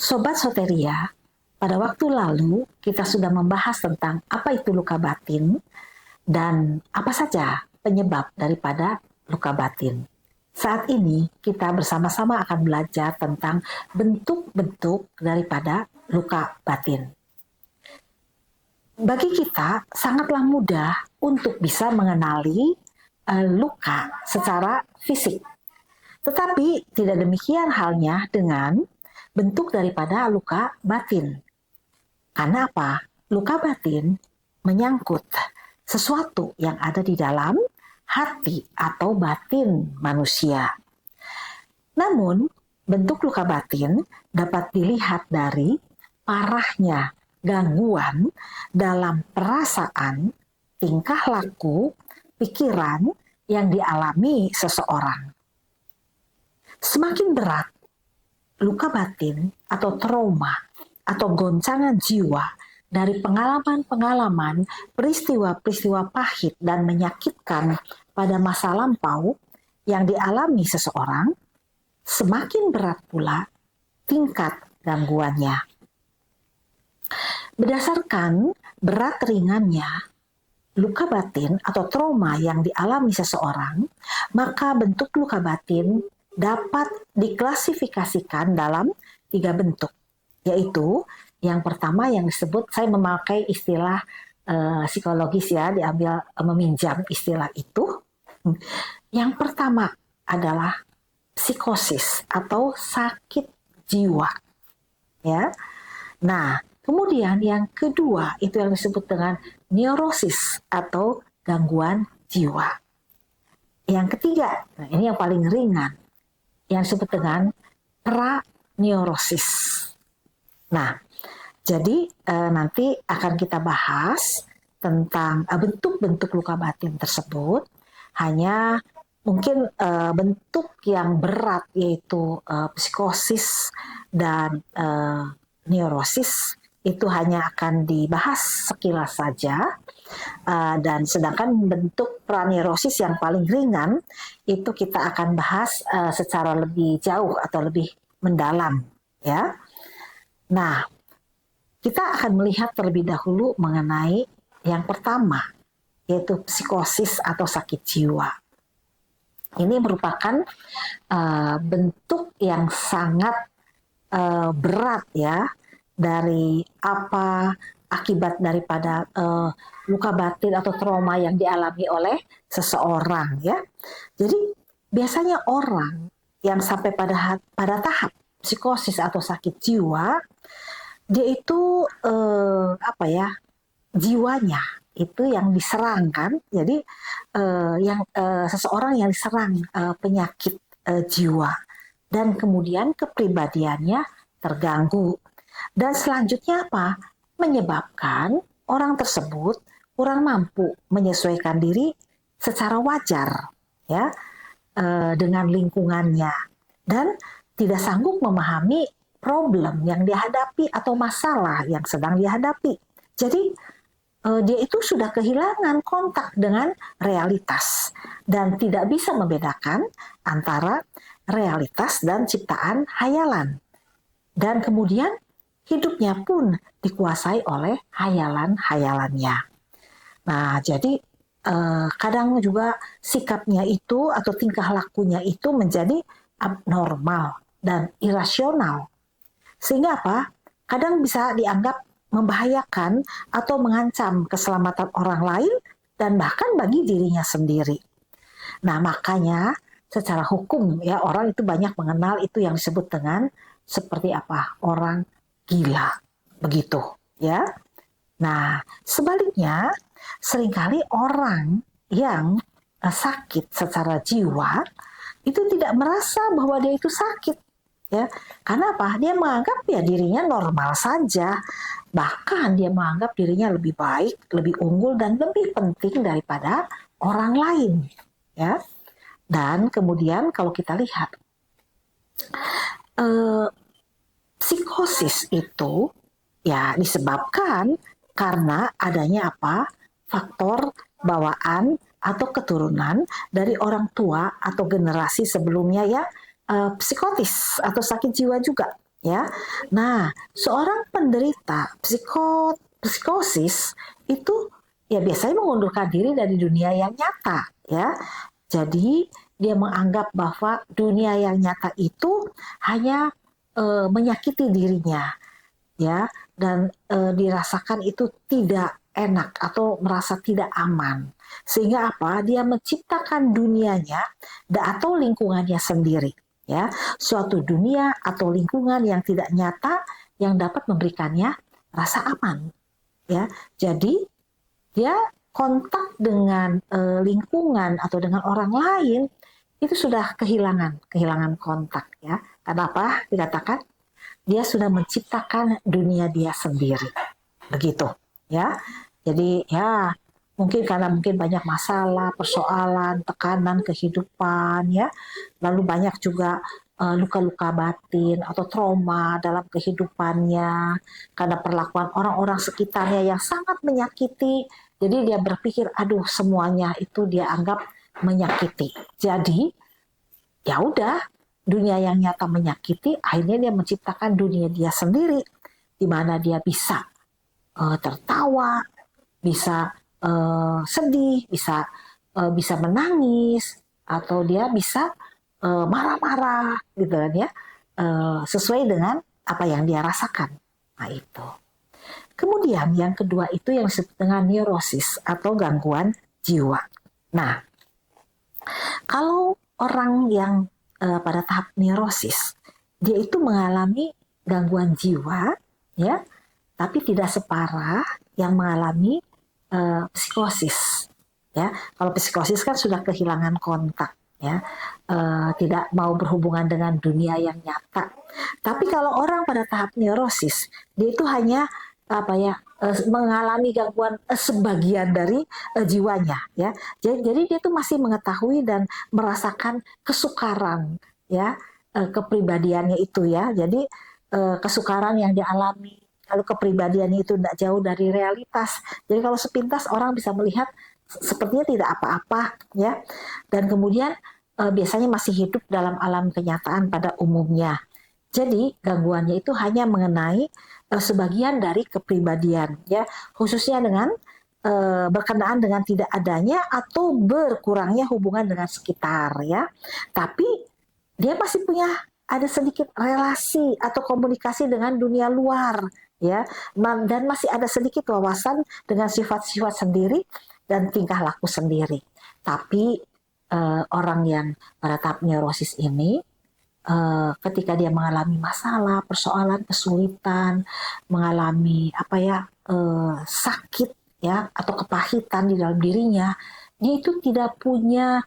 Sobat Soteria, pada waktu lalu kita sudah membahas tentang apa itu luka batin dan apa saja penyebab daripada luka batin. Saat ini kita bersama-sama akan belajar tentang bentuk-bentuk daripada luka batin. Bagi kita sangatlah mudah untuk bisa mengenali luka secara fisik. Tetapi tidak demikian halnya dengan bentuk daripada luka batin. Karena apa? Luka batin menyangkut sesuatu yang ada di dalam hati atau batin manusia. Namun, bentuk luka batin dapat dilihat dari parahnya gangguan dalam perasaan, tingkah laku, pikiran yang dialami seseorang. Semakin berat luka batin atau trauma atau goncangan jiwa dari pengalaman-pengalaman, peristiwa-peristiwa pahit dan menyakitkan pada masa lampau yang dialami seseorang, semakin berat pula tingkat gangguannya. Berdasarkan berat ringannya luka batin atau trauma yang dialami seseorang, maka bentuk luka batin dapat diklasifikasikan dalam 3 bentuk, yaitu yang pertama yang disebut, saya memakai istilah psikologis ya, diambil meminjam istilah itu. Yang pertama adalah psikosis atau sakit jiwa, ya. Nah, kemudian yang kedua itu yang disebut dengan neurosis atau gangguan jiwa. Yang ketiga, nah ini yang paling ringan, yang disebut dengan praneurosis. Nah, jadi nanti akan kita bahas tentang bentuk-bentuk luka batin tersebut. Hanya mungkin bentuk yang berat yaitu psikosis dan neurosis itu hanya akan dibahas sekilas saja. Dan sedangkan bentuk praneurosis yang paling ringan itu kita akan bahas secara lebih jauh atau lebih mendalam, ya. Nah, kita akan melihat terlebih dahulu mengenai yang pertama, yaitu psikosis atau sakit jiwa. Ini merupakan bentuk yang sangat berat ya, dari apa akibat daripada luka batin atau trauma yang dialami oleh seseorang ya. Jadi biasanya orang yang sampai pada tahap psikosis atau sakit jiwa, dia itu jiwanya itu yang diserang kan. Jadi seseorang yang diserang penyakit jiwa dan kemudian kepribadiannya terganggu. Dan selanjutnya apa? Menyebabkan orang tersebut kurang mampu menyesuaikan diri secara wajar ya dengan lingkungannya dan tidak sanggup memahami problem yang dihadapi atau masalah yang sedang dihadapi. Jadi dia itu sudah kehilangan kontak dengan realitas dan tidak bisa membedakan antara realitas dan ciptaan hayalan. Dan kemudian hidupnya pun dikuasai oleh hayalan-hayalannya. Nah, jadi kadang juga sikapnya itu atau tingkah lakunya itu menjadi abnormal dan irasional. Sehingga apa? Kadang bisa dianggap membahayakan atau mengancam keselamatan orang lain dan bahkan bagi dirinya sendiri. Nah, makanya secara hukum ya orang itu banyak mengenal itu yang disebut dengan seperti apa? Orang gila, begitu ya. Nah, sebaliknya seringkali orang yang sakit secara jiwa itu tidak merasa bahwa dia itu sakit ya. Karena apa? Dia menganggap ya dirinya normal saja. Bahkan dia menganggap dirinya lebih baik, lebih unggul dan lebih penting daripada orang lain ya. Dan kemudian kalau kita lihat psikosis itu ya disebabkan karena adanya apa? Faktor bawaan atau keturunan dari orang tua atau generasi sebelumnya ya psikotis atau sakit jiwa juga ya. Nah, seorang penderita psikosis itu ya biasanya mengundurkan diri dari dunia yang nyata, ya. Jadi dia menganggap bahwa dunia yang nyata itu hanya menyakiti dirinya, ya, dan dirasakan itu tidak enak atau merasa tidak aman. Sehingga apa? Dia menciptakan dunianya atau lingkungannya sendiri, ya, suatu dunia atau lingkungan yang tidak nyata yang dapat memberikannya rasa aman, ya. Jadi dia kontak dengan lingkungan atau dengan orang lain itu sudah kehilangan kontak, ya. Kenapa dikatakan dia sudah menciptakan dunia dia sendiri, begitu, ya. Jadi ya mungkin banyak masalah, persoalan, tekanan kehidupan, ya, lalu banyak juga luka-luka batin atau trauma dalam kehidupannya karena perlakuan orang-orang sekitarnya yang sangat menyakiti. Jadi dia berpikir, aduh, semuanya itu dia anggap menyakiti. Jadi ya udah, dunia yang nyata menyakiti, akhirnya dia menciptakan dunia dia sendiri di mana dia bisa tertawa, bisa sedih, bisa menangis, atau dia bisa marah-marah gitu kan, ya, sesuai dengan apa yang dia rasakan. Nah itu. Kemudian yang kedua itu yang disebut dengan neurosis atau gangguan jiwa. Nah, kalau orang yang pada tahap neurosis, dia itu mengalami gangguan jiwa, ya, tapi tidak separah yang mengalami psikosis, ya. Kalau psikosis kan sudah kehilangan kontak, ya, tidak mau berhubungan dengan dunia yang nyata. Tapi kalau orang pada tahap neurosis, dia itu hanya mengalami gangguan sebagian dari jiwanya, ya. Jadi dia tuh masih mengetahui dan merasakan kesukaran, ya, kepribadiannya itu, ya. Jadi kesukaran yang dialami, kalau kepribadiannya itu tidak jauh dari realitas. Jadi kalau sepintas orang bisa melihat sepertinya tidak apa-apa, ya. Dan kemudian biasanya masih hidup dalam alam kenyataan pada umumnya. Jadi gangguannya itu hanya mengenai sebagian dari kepribadian, ya, khususnya dengan berkenaan dengan tidak adanya atau berkurangnya hubungan dengan sekitar, ya. Tapi dia masih punya ada sedikit relasi atau komunikasi dengan dunia luar, ya, dan masih ada sedikit wawasan dengan sifat-sifat sendiri dan tingkah laku sendiri. Tapi orang yang pada tahap neurosis ini, ketika dia mengalami masalah, persoalan, kesulitan, mengalami sakit, ya, atau kepahitan di dalam dirinya, dia itu tidak punya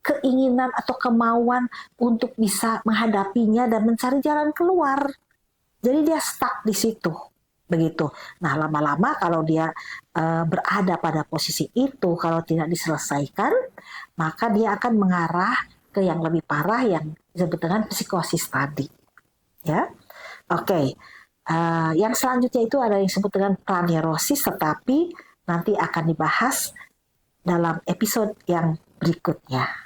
keinginan atau kemauan untuk bisa menghadapinya dan mencari jalan keluar. Jadi dia stuck di situ, begitu. Nah, lama-lama kalau dia berada pada posisi itu, kalau tidak diselesaikan, maka dia akan mengarah ke yang lebih parah yang disebut dengan psikosis tadi, ya. Oke. Yang selanjutnya itu ada yang disebut dengan praneurosis, tetapi nanti akan dibahas dalam episode yang berikutnya.